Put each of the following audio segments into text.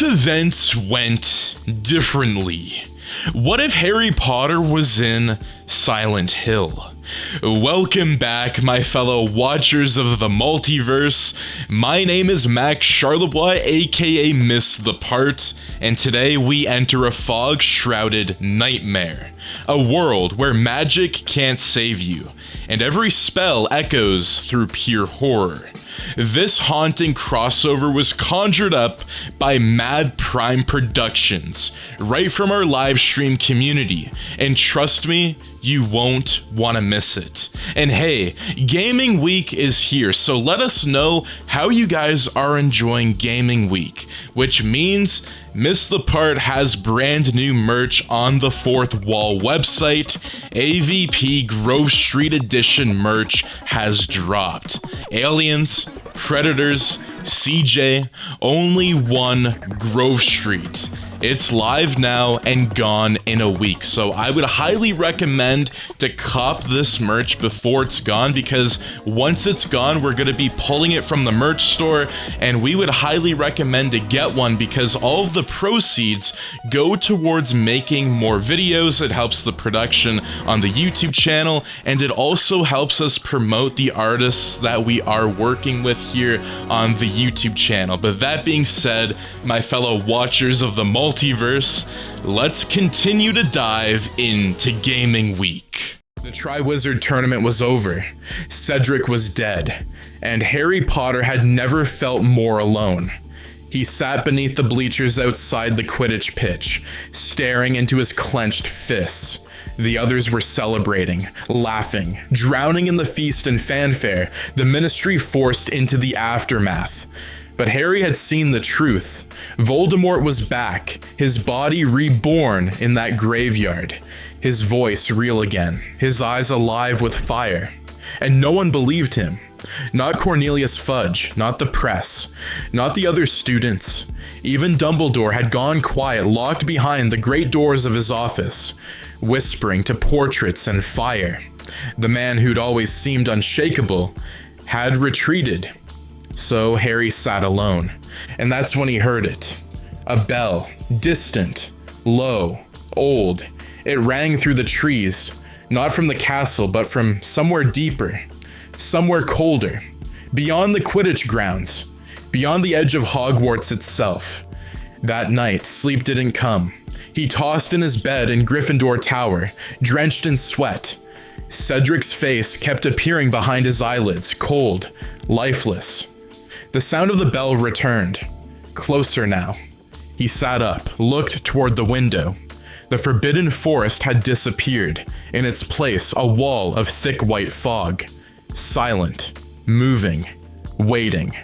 events went differently? What if Harry Potter was in Silent Hill? Welcome back, my fellow watchers of the multiverse. My name is Max Charlevoix, aka MissedThePart, and today we enter a fog-shrouded nightmare. A world where magic can't save you, and every spell echoes through pure horror. This haunting crossover was conjured up by Mad Prime Productions, right from our live stream community, and trust me, you won't want to miss it. And hey, Gaming Week is here, so let us know how you guys are enjoying Gaming Week, which means MissedThePart has brand new merch on the Fourth Wall website. AVP Grove Street Edition merch has dropped. Aliens, Predators, CJ, only one Grove Street. It's live now and gone in a week, so I would highly recommend to cop this merch before it's gone, because once it's gone, we're going to be pulling it from the merch store, and we would highly recommend to get one because all of the proceeds go towards making more videos. It helps the production on the YouTube channel, and it also helps us promote the artists that we are working with here on the YouTube channel. But that being said, my fellow watchers of the multiverse, let's continue to dive into Gaming Week. The Triwizard Tournament was over, Cedric was dead, and Harry Potter had never felt more alone. He sat beneath the bleachers outside the Quidditch pitch, staring into his clenched fists. The others were celebrating, laughing, drowning in the feast and fanfare the Ministry forced into the aftermath. But Harry had seen the truth. Voldemort was back, his body reborn in that graveyard, his voice real again, his eyes alive with fire. And no one believed him. Not Cornelius Fudge, not the press, not the other students. Even Dumbledore had gone quiet, locked behind the great doors of his office, whispering to portraits and fire. The man who'd always seemed unshakable had retreated. So Harry sat alone, and that's when he heard it. A bell, distant, low, old. It rang through the trees, not from the castle, but from somewhere deeper, somewhere colder, beyond the Quidditch grounds, beyond the edge of Hogwarts itself. That night, sleep didn't come. He tossed in his bed in Gryffindor Tower, drenched in sweat. Cedric's face kept appearing behind his eyelids, cold, lifeless. The sound of the bell returned, closer now. He sat up, looked toward the window. The forbidden forest had disappeared. In its place, a wall of thick white fog. Silent, moving, waiting.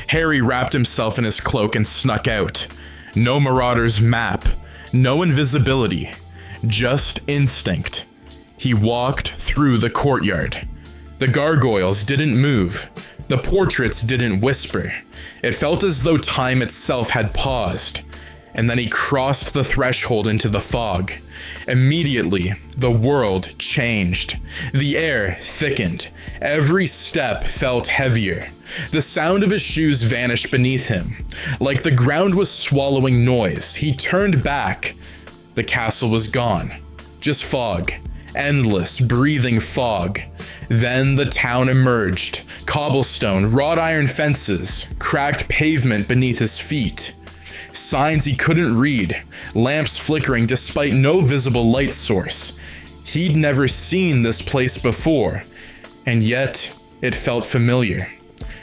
Harry wrapped himself in his cloak and snuck out. No marauder's map, no invisibility, just instinct. He walked through the courtyard. The gargoyles didn't move. The portraits didn't whisper. It felt as though time itself had paused. And then he crossed the threshold into the fog. Immediately, the world changed. The air thickened. Every step felt heavier. The sound of his shoes vanished beneath him. Like the ground was swallowing noise, he turned back. The castle was gone. Just fog. Endless, breathing fog. Then the town emerged. Cobblestone, wrought iron fences, cracked pavement beneath his feet. Signs he couldn't read, lamps flickering despite no visible light source. He'd never seen this place before, and yet it felt familiar.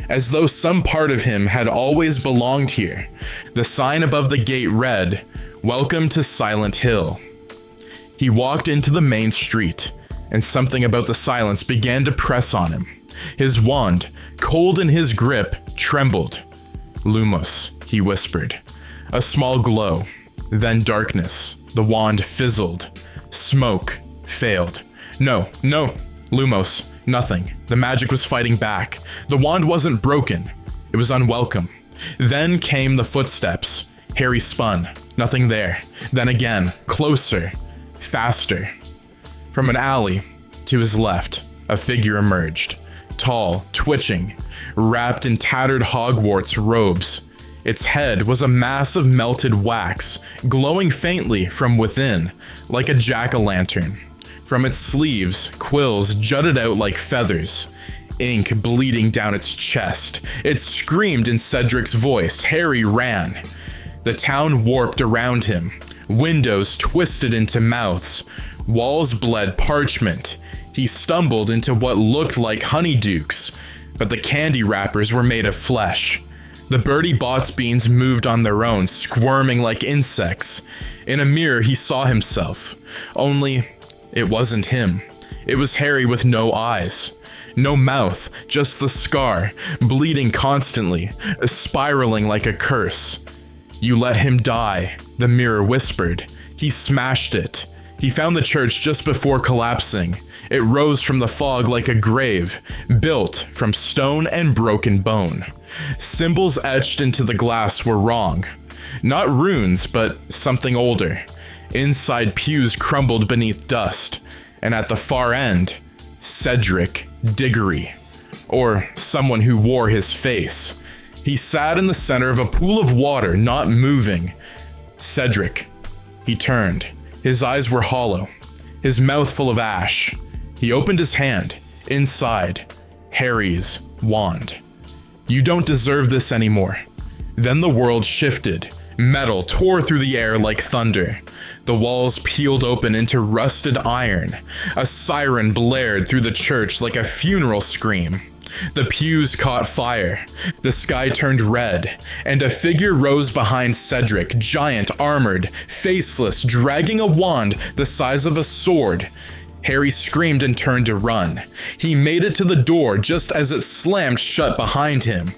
As though some part of him had always belonged here. The sign above the gate read, "Welcome to Silent Hill." He walked into the main street, and something about the silence began to press on him. His wand, cold in his grip, trembled. "Lumos," he whispered. A small glow, then darkness. The wand fizzled. Smoke failed. No, Lumos, nothing. The magic was fighting back. The wand wasn't broken. It was unwelcome. Then came the footsteps. Harry spun. Nothing there. Then again, closer. Faster. From an alley to his left, a figure emerged. Tall, twitching, wrapped in tattered Hogwarts robes. Its head was a mass of melted wax, glowing faintly from within, like a jack-o'-lantern. From its sleeves, quills jutted out like feathers, ink bleeding down its chest. It screamed in Cedric's voice. Harry ran. The town warped around him. Windows twisted into mouths. Walls bled parchment. He stumbled into what looked like honeydukes, but the candy wrappers were made of flesh. The Bertie Bott's beans moved on their own, squirming like insects. In a mirror, he saw himself. Only, it wasn't him. It was Harry with no eyes. No mouth, just the scar, bleeding constantly, spiraling like a curse. "You let him die," the mirror whispered. He smashed it. He found the church just before collapsing. It rose from the fog like a grave, built from stone and broken bone. Symbols etched into the glass were wrong. Not runes, but something older. Inside, pews crumbled beneath dust, and at the far end, Cedric Diggory, or someone who wore his face. He sat in the center of a pool of water, not moving. Cedric. He turned. His eyes were hollow, his mouth full of ash. He opened his hand. Inside, Harry's wand. "You don't deserve this anymore." Then the world shifted. Metal tore through the air like thunder. The walls peeled open into rusted iron. A siren blared through the church like a funeral scream. The pews caught fire. The sky turned red, and a figure rose behind Cedric, giant, armored, faceless, dragging a wand the size of a sword. Harry screamed and turned to run. He made it to the door just as it slammed shut behind him.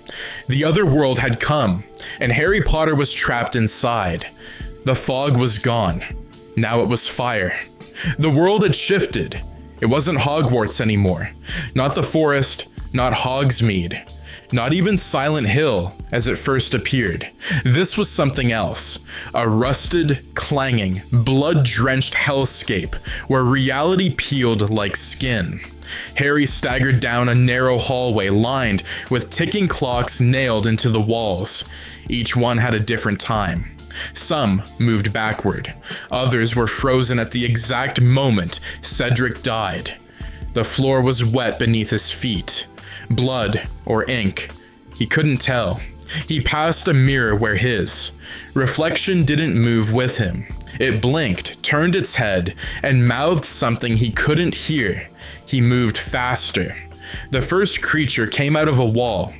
The other world had come, and Harry Potter was trapped inside. The fog was gone. Now it was fire. The world had shifted. It wasn't Hogwarts anymore. Not the forest, not Hogsmeade. Not even Silent Hill as it first appeared. This was something else. A rusted, clanging, blood-drenched hellscape where reality peeled like skin. Harry staggered down a narrow hallway lined with ticking clocks nailed into the walls. Each one had a different time. Some moved backward. Others were frozen at the exact moment Cedric died. The floor was wet beneath his feet. Blood or ink. He couldn't tell. He passed a mirror where his reflection didn't move with him. It blinked, turned its head, and mouthed something he couldn't hear. He moved faster. The first creature came out of a wall.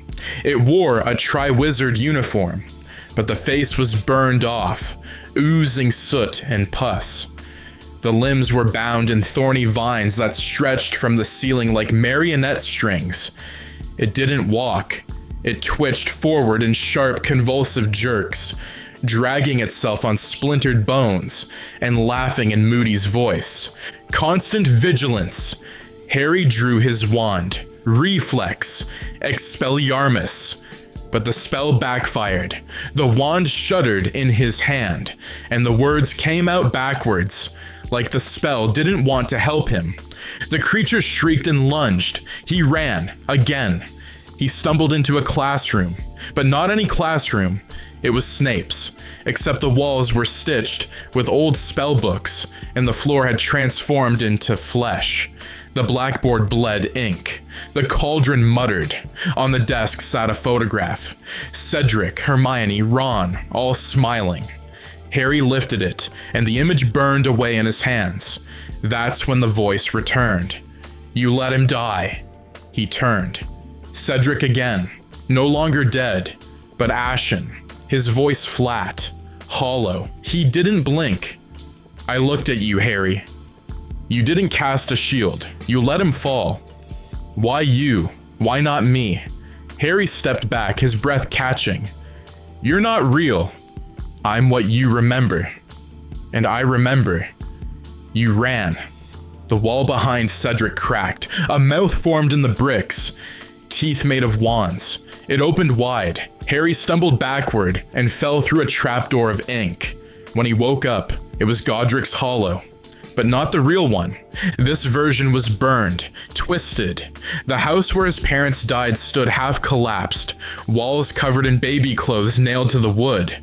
It wore a Triwizard uniform, but the face was burned off, oozing soot and pus. The limbs were bound in thorny vines that stretched from the ceiling like marionette strings. It didn't walk. It twitched forward in sharp, convulsive jerks, dragging itself on splintered bones and laughing in Moody's voice. Constant vigilance. Harry drew his wand. Reflex. Expelliarmus. But the spell backfired. The wand shuddered in his hand, and the words came out backwards, like the spell didn't want to help him. The creature shrieked and lunged. He ran, again. He stumbled into a classroom, but not any classroom. It was Snape's, except the walls were stitched with old spell books, and the floor had transformed into flesh. The blackboard bled ink. The cauldron muttered. On the desk sat a photograph. Cedric, Hermione, Ron, all smiling. Harry lifted it, and the image burned away in his hands. That's when the voice returned. "You let him die." He turned. Cedric again, no longer dead, but ashen, his voice flat, hollow. He didn't blink. "I looked at you, Harry. You didn't cast a shield. You let him fall. Why you? Why not me?" Harry stepped back, his breath catching. "You're not real. I'm what you remember. And I remember. You ran." The wall behind Cedric cracked. A mouth formed in the bricks. Teeth made of wands. It opened wide. Harry stumbled backward and fell through a trapdoor of ink. When he woke up, it was Godric's Hollow, but not the real one. This version was burned, twisted. The house where his parents died stood half collapsed, walls covered in baby clothes nailed to the wood.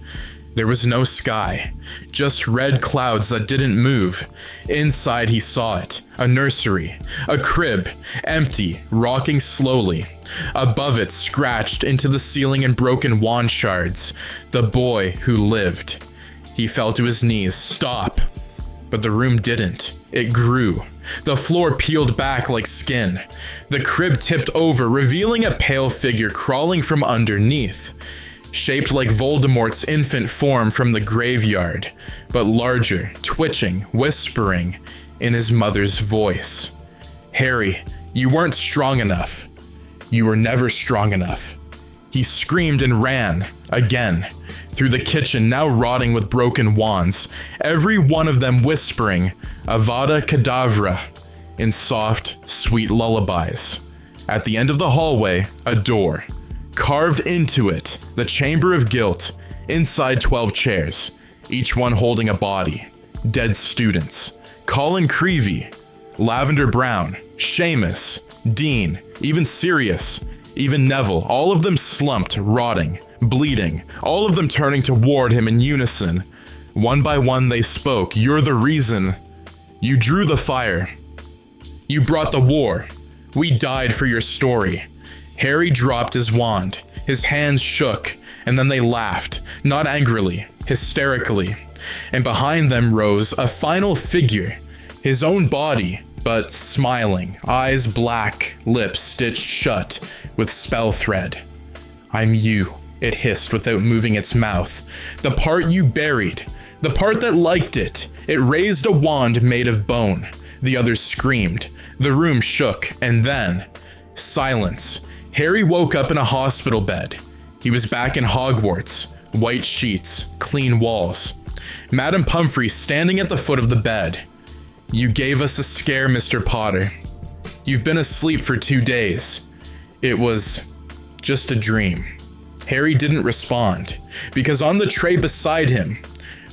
There was no sky, just red clouds that didn't move. Inside he saw it, a nursery, a crib, empty, rocking slowly. Above it, scratched into the ceiling in broken wand shards, the boy who lived. He fell to his knees. Stop! But the room didn't. It grew. The floor peeled back like skin. The crib tipped over, revealing a pale figure crawling from underneath. Shaped like Voldemort's infant form from the graveyard, but larger, twitching, whispering in his mother's voice. Harry, you weren't strong enough. You were never strong enough. He screamed and ran, again, through the kitchen now rotting with broken wands, every one of them whispering Avada Kedavra in soft, sweet lullabies. At the end of the hallway, a door. Carved into it, the Chamber of Guilt, inside 12 chairs, each one holding a body. Dead students. Colin Creevey, Lavender Brown, Seamus, Dean, even Sirius, even Neville, all of them slumped, rotting, bleeding, all of them turning toward him in unison. One by one they spoke. You're the reason. You drew the fire. You brought the war. We died for your story. Harry dropped his wand. His hands shook, and then they laughed, not angrily, hysterically. And behind them rose a final figure, his own body, but smiling, eyes black, lips stitched shut with spell thread. I'm you, it hissed without moving its mouth. The part you buried, the part that liked it. It raised a wand made of bone. The others screamed. The room shook, and then silence. Harry woke up in a hospital bed. He was back in Hogwarts. White sheets, clean walls. Madame Pomfrey standing at the foot of the bed. You gave us a scare, Mr. Potter. You've been asleep for 2 days. It was just a dream. Harry didn't respond, because on the tray beside him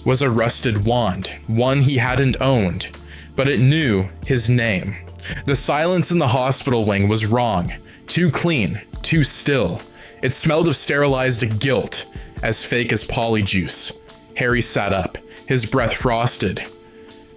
was a rusted wand, one he hadn't owned, but it knew his name. The silence in the hospital wing was wrong, too clean, too still. It smelled of sterilized guilt, as fake as polyjuice. Harry sat up, his breath frosted.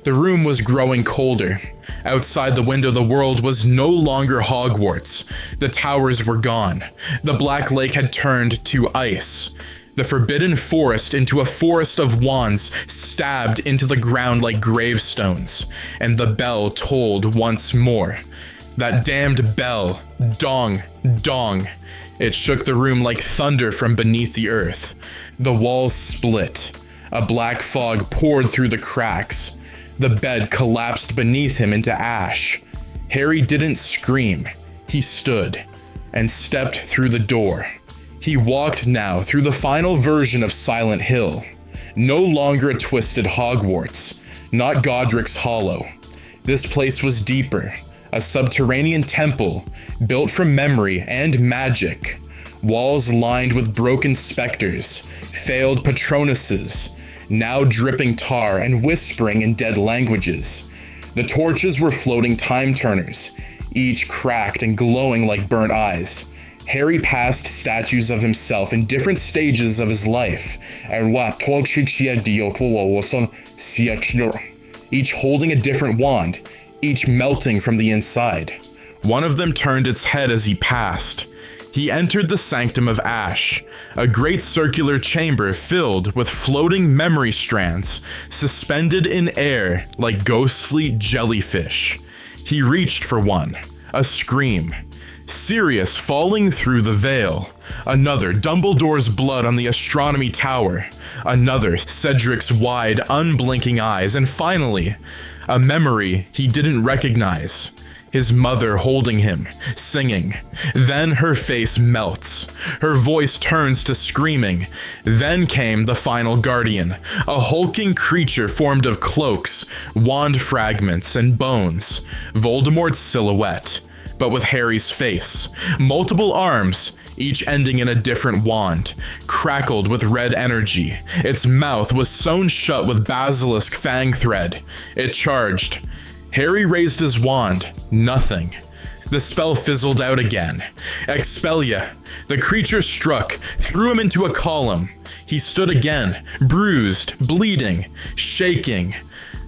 The room was growing colder. Outside the window, the world was no longer Hogwarts. The towers were gone. The Black Lake had turned to ice. The forbidden forest into a forest of wands stabbed into the ground like gravestones. And the bell tolled once more. That damned bell. Dong, dong. It shook the room like thunder from beneath the earth. The walls split. A black fog poured through the cracks. The bed collapsed beneath him into ash. Harry didn't scream. He stood and stepped through the door. He walked now through the final version of Silent Hill. No longer a twisted Hogwarts, not Godric's Hollow. This place was deeper, a subterranean temple built from memory and magic. Walls lined with broken specters, failed patronuses, now dripping tar and whispering in dead languages. The torches were floating time turners, each cracked and glowing like burnt eyes. Harry passed statues of himself in different stages of his life, each holding a different wand, each melting from the inside. One of them turned its head as he passed. He entered the Sanctum of Ash, a great circular chamber filled with floating memory strands, suspended in air like ghostly jellyfish. He reached for one, a scream. Sirius falling through the veil. Another, Dumbledore's blood on the astronomy tower. Another, Cedric's wide, unblinking eyes. And finally, a memory he didn't recognize. His mother holding him, singing. Then her face melts. Her voice turns to screaming. Then came the final guardian, a hulking creature formed of cloaks, wand fragments, and bones. Voldemort's silhouette, but with Harry's face. Multiple arms, each ending in a different wand, crackled with red energy. Its mouth was sewn shut with basilisk fang thread. It charged. Harry raised his wand. Nothing. The spell fizzled out again. Expelia. The creature struck, threw him into a column. He stood again, bruised, bleeding, shaking.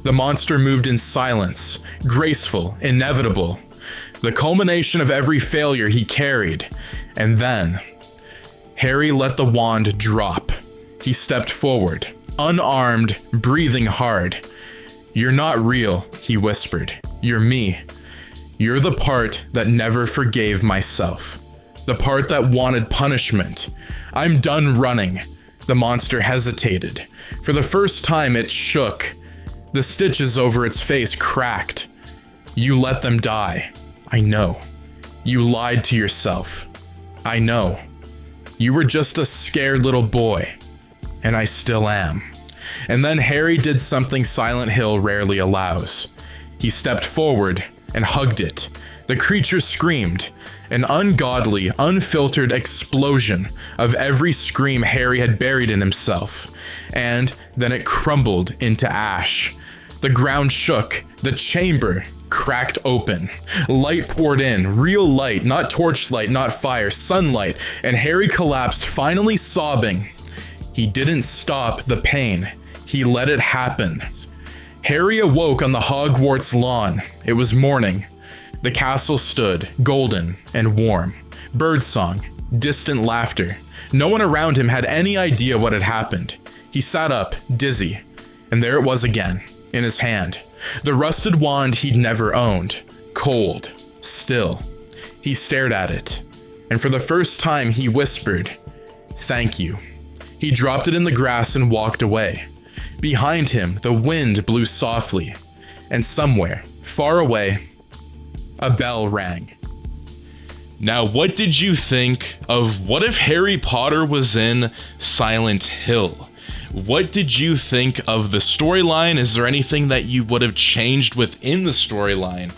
The monster moved in silence, graceful, inevitable. The culmination of every failure he carried. And then, Harry let the wand drop. He stepped forward, unarmed, breathing hard. "You're not real," he whispered. "You're me. You're the part that never forgave myself. The part that wanted punishment. I'm done running." The monster hesitated. For the first time, it shook. The stitches over its face cracked. "You let them die. I know. You lied to yourself. I know. You were just a scared little boy. And I still am." And then Harry did something Silent Hill rarely allows. He stepped forward and hugged it. The creature screamed, an ungodly, unfiltered explosion of every scream Harry had buried in himself, and then it crumbled into ash. The ground shook, the chamber cracked open. Light poured in, real light, not torchlight, not fire, sunlight, and Harry collapsed, finally sobbing. He didn't stop the pain, he let it happen. Harry awoke on the Hogwarts lawn. It was morning. The castle stood, golden and warm. Birdsong, distant laughter. No one around him had any idea what had happened. He sat up, dizzy, and there it was again, in his hand. The rusted wand he'd never owned. Cold, still. He stared at it, and for the first time he whispered, "Thank you." He dropped it in the grass and walked away. Behind him, the wind blew softly, and somewhere, far away, a bell rang. Now, what did you think of What If Harry Potter Was in Silent Hill? What did you think of the storyline? Is there anything that you would have changed within the storyline?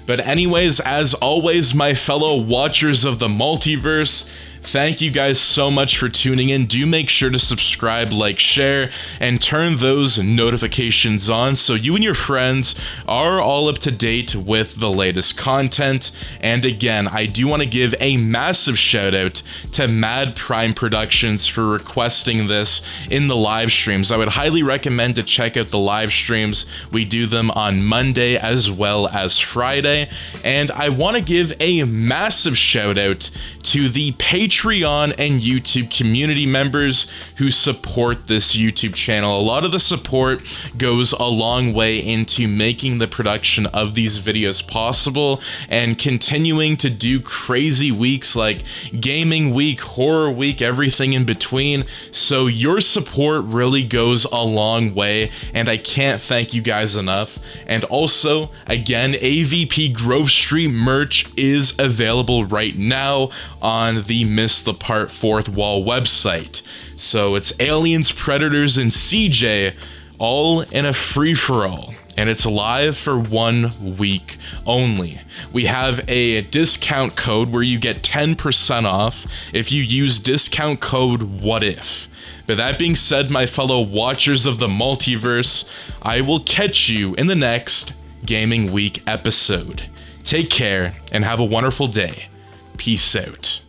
But anyways, as always, my fellow watchers of the multiverse, thank you guys so much for tuning in. Do make sure to subscribe, like, share, and turn those notifications on so you and your friends are all up to date with the latest content. And again, I do want to give a massive shout out to Mad Prime Productions for requesting this in the live streams. I would highly recommend to check out the live streams. We do them on Monday as well as Friday. And I want to give a massive shout out to the Patreon and YouTube community members who support this YouTube channel. A lot of the support goes a long way into making the production of these videos possible and continuing to do crazy weeks like gaming week, horror week, everything in between. So your support really goes a long way, and I can't thank you guys enough. And also, again, AVP Grove Street merch is available right now on the MissedThePart Fourth Wall website. So it's aliens, predators, and CJ all in a free-for-all. And it's live for 1 week only. We have a discount code where you get 10% off if you use discount code WHATIF. But that being said, my fellow watchers of the multiverse, I will catch you in the next Gaming Week episode. Take care and have a wonderful day. Peace out.